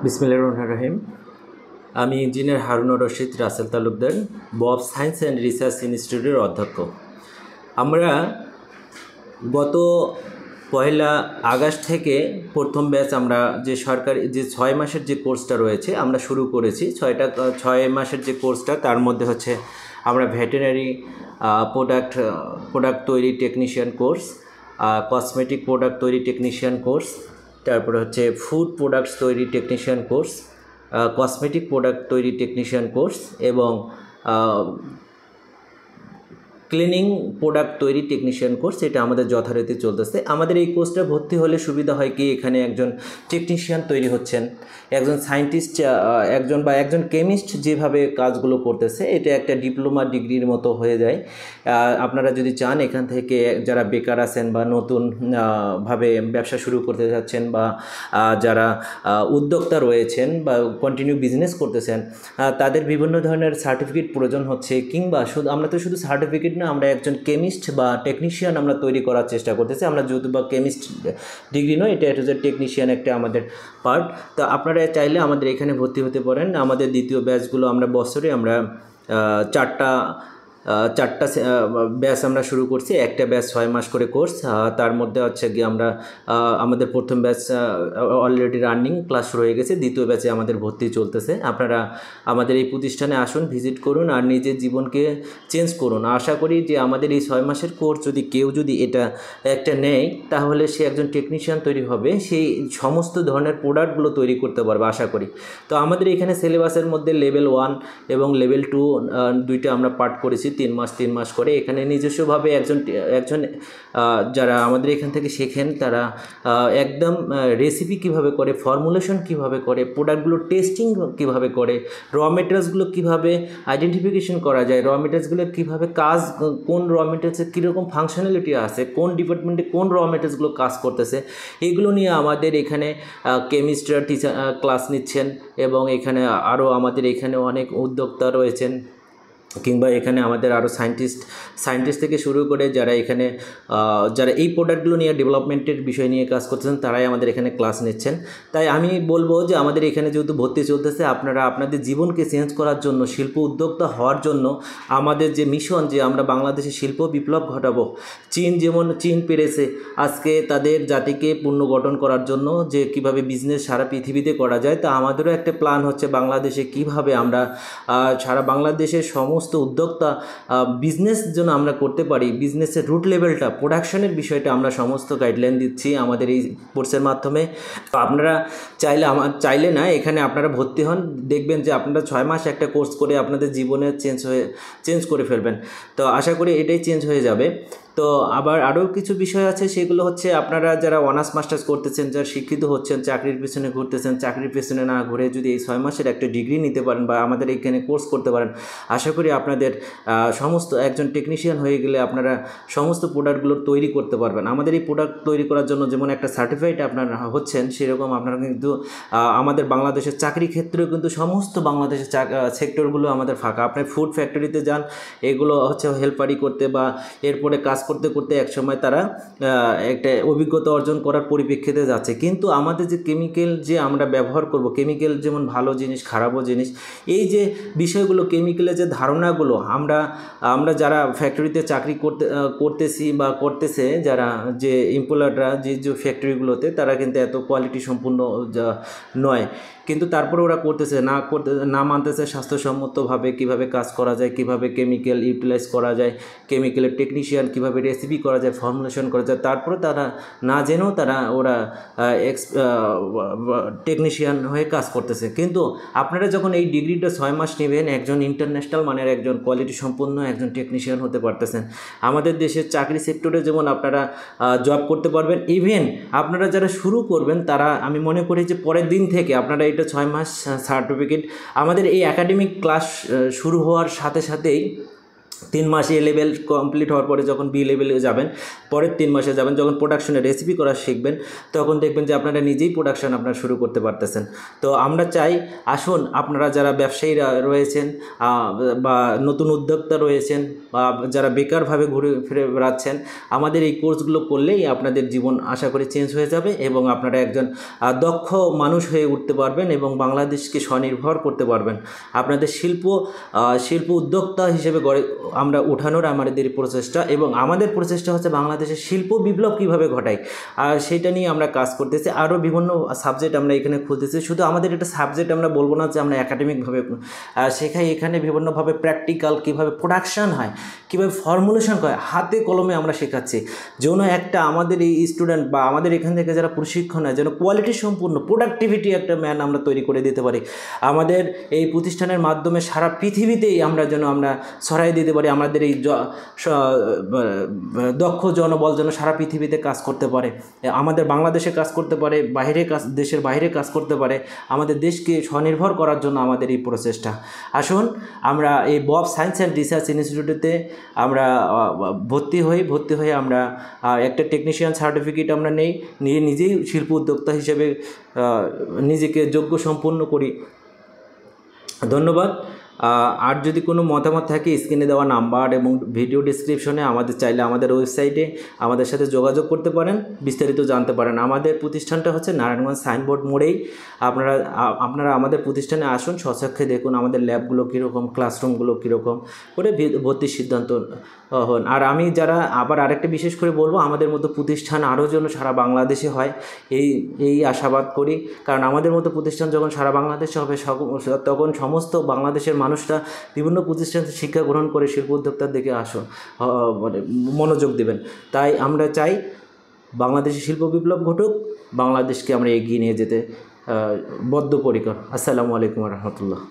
বিসমিল্লাহির রহমানির রহিম। আমি ইঞ্জিনিয়ার হারুনুর রশিদ রাসেল তালুকদার, বব সায়েন্স অ্যান্ড রিসার্চ ইনস্টিটিউটের অধ্যক্ষ। আমরা গত 1 আগস্ট থেকে প্রথম ব্যাচ আমরা যে সরকারি যে 6 মাসের যে কোর্সটা রয়েছে আমরা শুরু করেছি। 6 মাসের যে কোর্সটা তার মধ্যে হচ্ছে আমরা ভেটেরিনারি প্রোডাক্ট তৈরি টেকনিশিয়ান কোর্স, কসমেটিক প্রোডাক্ট তৈরি টেকনিশিয়ান কোর্স, তারপরে হচ্ছে ফুড প্রোডাক্টস তৈরি টেকনিশিয়ান কোর্স, কসমেটিক প্রোডাক্ট তৈরি টেকনিশিয়ান কোর্স এবং ক্লিনিং প্রোডাক্ট তৈরি টেকনিশিয়ান কোর্স, এটা আমাদের যথারীতি চলতেছে। আমাদের এই কোর্সটা ভর্তি হলে সুবিধা হয় কি, এখানে একজন টেকনিশিয়ান তৈরি হচ্ছেন, একজন সায়েন্টিস্ট, একজন কেমিস্ট যেভাবে কাজগুলো করতেছে এটা একটা ডিপ্লোমা ডিগ্রির মতো হয়ে যায়। আপনারা যদি চান এখান থেকে যারা বেকার আছেন বা নতুন ভাবে ব্যবসা শুরু করতে যাচ্ছেন বা যারা উদ্যোক্তা রয়েছেন বা কন্টিনিউ বিজনেস করতেছেন, তাদের বিভিন্ন ধরনের সার্টিফিকেট প্রয়োজন হচ্ছে, কিংবা আমরা তো শুধু সার্টিফিকেট না, আমরা একজন কেমিস্ট বা টেকনিশিয়ান আমরা তৈরি করার চেষ্টা করতেছি। আমরা যেহেতু বা কেমিস্ট ডিগ্রি নয়, এটা হচ্ছে টেকনিশিয়ান একটা আমাদের পার্ট। তো আপনারা চাইলে আমাদের এখানে ভর্তি হতে পারেন। আমাদের দ্বিতীয় ব্যাচগুলো আমরা বছরে চারটা ব্যাচ আমরা শুরু করছি। একটা ব্যাচ 6 মাস করে কোর্স, তার মধ্যে হচ্ছে গিয়ে আমরা আমাদের প্রথম ব্যাচ অলরেডি রানিং ক্লাস শুরু হয়ে গেছে, দ্বিতীয় ব্যাচে আমাদের ভর্তি চলতেছে। আপনারা আমাদের এই প্রতিষ্ঠানে আসুন, ভিজিট করুন আর নিজের জীবনকে চেঞ্জ করুন। আশা করি যে আমাদের এই 6 মাসের কোর্স কেউ যদি এটা একটা নেয়, তাহলে সে একজন টেকনিশিয়ান তৈরি হবে, সেই সমস্ত ধরনের প্রোডাক্টগুলো তৈরি করতে পারবে আশা করি। তো আমাদের এখানে সিলেবাসের মধ্যে লেভেল 1 এবং লেভেল 2 দুইটা আমরা পাঠ করেছি 3 মাস করে। এখানে নিজস্বভাবে একজন যারা আমাদের এখান থেকে শেখেন, তারা একদম রেসিপি কিভাবে করে, ফর্মুলেশন কিভাবে করে, প্রোডাক্টগুলো টেস্টিং কিভাবে করে, র মেটেরিয়ালসগুলো কিভাবে আইডেন্টিফিকেশন করা যায়, র মেটেরিয়ালসগুলো কিভাবে কাজ, কোন র মেটেরিয়ালসের কীরকম ফাংশনালিটি আছে, কোন ডিপার্টমেন্টে কোন র মেটেরিয়ালসগুলো কাজ করতেছে, এগুলো নিয়ে আমাদের এখানে কেমিস্ট্রা টিচার ক্লাস নিচ্ছেন। এবং এখানে আরও আমাদের এখানে অনেক উদ্যোক্তা রয়েছেন, কিংবা এখানে আমাদের আরও সায়েন্টিস্ট থেকে শুরু করে যারা এই প্রোডাক্টগুলো নিয়ে ডেভেলপমেন্টের বিষয় নিয়ে কাজ করতেছেন, তারাই আমাদের এখানে ক্লাস নিচ্ছেন। তাই আমি বলবো যে আমাদের এখানে যেহেতু ভর্তি চলতেছে, আপনারা আপনাদের জীবনকে চেঞ্জ করার জন্য, শিল্প উদ্যোক্তা হওয়ার জন্য আমাদের যে মিশন, যে আমরা বাংলাদেশে শিল্প বিপ্লব ঘটাবো। চীন পেরেছে আজকে তাদের জাতিকে পুনর্গঠন করার জন্য, যে কিভাবে বিজনেস সারা পৃথিবীতে করা যায়, তা আমাদেরও একটা প্ল্যান হচ্ছে বাংলাদেশে কিভাবে আমরা সারা বাংলাদেশের সমস্ত উদ্যোক্তা বিজনেস যেন আমরা করতে পারি, বিজনেসের রুট লেভেলটা, প্রোডাকশনের বিষয়টা আমরা সমস্ত গাইডলাইন দিচ্ছি আমাদের এই কোর্সের মাধ্যমে। তো আপনারা চাইলে না, এখানে আপনারা ভর্তি হন, দেখবেন যে আপনারা 6 মাস একটা কোর্স করে আপনাদের জীবনে চেঞ্জ করে ফেলবেন। তো আশা করি এটাই চেঞ্জ হয়ে যাবে। তো আবার আরও কিছু বিষয় আছে, সেগুলো হচ্ছে আপনারা যারা অনার্স মাস্টার্স করতেছেন, যারা শিক্ষিত হচ্ছেন, চাকরির পেছনে ঘুরতেছেন, চাকরির পেছনে না ঘুরে যদি এই 6 মাসের একটা ডিগ্রি নিতে পারেন বা আমাদের এখানে কোর্স করতে পারেন, আশা করি আপনাদের সমস্ত একজন টেকনিশিয়ান হয়ে গেলে আপনারা সমস্ত প্রোডাক্টগুলো তৈরি করতে পারবেন। আমাদের এই প্রোডাক্ট তৈরি করার জন্য যেমন একটা সার্টিফাইড আপনারা হচ্ছেন, সেরকম আপনারা কিন্তু আমাদের বাংলাদেশের চাকরি ক্ষেত্রেও কিন্তু সমস্ত বাংলাদেশের সেক্টরগুলো আমাদের ফাঁকা। আপনি ফুড ফ্যাক্টরিতে যান, এগুলো হচ্ছে হেল্পারি করতে বা এরপরে কাজ করতে করতে একসময় তারা একটা অভিজ্ঞতা অর্জন করার পরিপ্রেক্ষিতে যাচ্ছে। কিন্তু আমাদের যে কেমিক্যাল যে আমরা ব্যবহার করব, কেমিক্যাল যেমন ভালো জিনিস খারাপও জিনিস, এই যে বিষয়গুলো, কেমিক্যালের যে ধারণাগুলো আমরা যারা ফ্যাক্টরিতে চাকরি করতেছি বা করতেছে, যারা যে এমপ্লয়াররা যে ফ্যাক্টরিগুলোতে, তারা কিন্তু এত কোয়ালিটি সম্পূর্ণ নয়, কিন্তু তারপরে ওরা না মানতেছে স্বাস্থ্যসম্মতভাবে কীভাবে কাজ করা যায়, কীভাবে কেমিক্যাল ইউটিলাইজ করা যায়, কেমিক্যালের টেকনিশিয়ান কীভাবে রেসিপি করা যায়, ফর্মুলেশন করা যায়, তারপরে তারা না জেনেও ওরা টেকনিশিয়ান হয়ে কাজ করতেছে। কিন্তু আপনারা যখন এই ডিগ্রিটা 6 মাস নেবেন, একজন ইন্টারন্যাশনাল মানের একজন কোয়ালিটি সম্পন্ন একজন টেকনিশিয়ান হতে পারতেছেন। আমাদের দেশের চাকরি সেক্টরে যেমন আপনারা জব করতে পারবেন, ইভেন আপনারা যারা শুরু করবেন, তারা আমি মনে করি যে পরের দিন থেকে আপনারা এটা 6 মাস সার্টিফিকেট, আমাদের এই একাডেমিক ক্লাস শুরু হওয়ার সাথে সাথেই 3 মাস এ লেভেল কমপ্লিট হওয়ার পরে যখন বি লেভেলে যাবেন, পরের 3 মাসে যাবেন, যখন প্রোডাকশনে রেসিপি করা শিখবেন, তখন দেখবেন যে আপনারা নিজেই প্রোডাকশন আপনারা শুরু করতে পারতেছেন। তো আমরা চাই, আসুন আপনারা যারা ব্যবসায়ীরা রয়েছেন বা নতুন উদ্যোক্তা রয়েছেন বা যারা বেকারভাবে ঘুরে ফিরে বেড়াচ্ছেন, আমাদের এই কোর্সগুলো করলেই আপনাদের জীবন আশা করি চেঞ্জ হয়ে যাবে এবং আপনারা একজন দক্ষ মানুষ হয়ে উঠতে পারবেন এবং বাংলাদেশকে স্বনির্ভর করতে পারবেন। আপনাদের শিল্প উদ্যোক্তা হিসেবে আমরা উঠানোর আমাদের প্রচেষ্টা, এবং আমাদের প্রচেষ্টা হচ্ছে বাংলাদেশের শিল্প বিপ্লব কীভাবে ঘটায়, আর সেটা নিয়ে আমরা কাজ করতেছি। আরও বিভিন্ন সাবজেক্ট আমরা এখানে খুলতেছি। শুধু আমাদের এটা সাবজেক্ট আমরা বলবো না যে আমরা একাডেমিকভাবে শেখাই, এখানে বিভিন্নভাবে প্র্যাকটিক্যাল কীভাবে প্রোডাকশান হয়, কীভাবে ফর্মুলেশন হয়, হাতে কলমে আমরা শেখাচ্ছি, যেন একটা আমাদের এই স্টুডেন্ট বা আমাদের এখান থেকে যারা প্রশিক্ষণ হয় যেন কোয়ালিটি সম্পূর্ণ প্রোডাক্টিভিটি একটা ম্যান আমরা তৈরি করে দিতে পারি। আমাদের এই প্রতিষ্ঠানের মাধ্যমে সারা পৃথিবীতেই আমরা ছড়াই দিতে পারি। আমাদের এই দক্ষ জনবল যেন সারা পৃথিবীতে কাজ করতে পারে, আমাদের বাংলাদেশে কাজ করতে পারে, দেশের বাইরে কাজ করতে পারে। আমাদের দেশকে স্বনির্ভর করার জন্য আমাদের এই প্রচেষ্টা। আসুন আমরা এই বব সায়েন্স অ্যান্ড রিসার্চ ইনস্টিটিউটে আমরা ভর্তি হয়ে আমরা একটা টেকনিশিয়ান সার্টিফিকেট আমরা নিয়ে নিজেই শিল্প উদ্যোক্তা হিসেবে নিজেকে যোগ্য সম্পন্ন করি। ধন্যবাদ। আর যদি কোনো মতামত থাকে স্ক্রিনে দেওয়া নাম্বার এবং ভিডিও ডিসক্রিপশনে চাইলে আমাদের ওয়েবসাইটে আমাদের সাথে যোগাযোগ করতে পারেন, বিস্তারিত জানতে পারেন। আমাদের প্রতিষ্ঠানটা হচ্ছে নারায়ণগঞ্জ সাইনবোর্ড মোড়েই। আপনারা আমাদের প্রতিষ্ঠানে আসুন, স্বচক্ষে দেখুন আমাদের ল্যাবগুলো কীরকম, ক্লাসরুমগুলো কীরকম, করে ভর্তির সিদ্ধান্ত হন। আর আমি আবার আরেকটা বিশেষ করে বলবো, আমাদের মতো প্রতিষ্ঠান আরও যেন সারা বাংলাদেশে হয় এই আশাবাদ করি। কারণ আমাদের মতো প্রতিষ্ঠান যখন সারা বাংলাদেশে হবে তখন সমস্ত বাংলাদেশের মানুষরা বিভিন্ন প্রতিষ্ঠান শিক্ষা গ্রহণ করে শিল্প উদ্যোক্তার দিকে মনোযোগ দেবেন। তাই আমরা চাই বাংলাদেশে শিল্প বিপ্লব ঘটুক, বাংলাদেশকে আমরা এগিয়ে নিয়ে যেতে বদ্ধপরিকর। আসসালামু আলাইকুম রহমতুল্লাহ।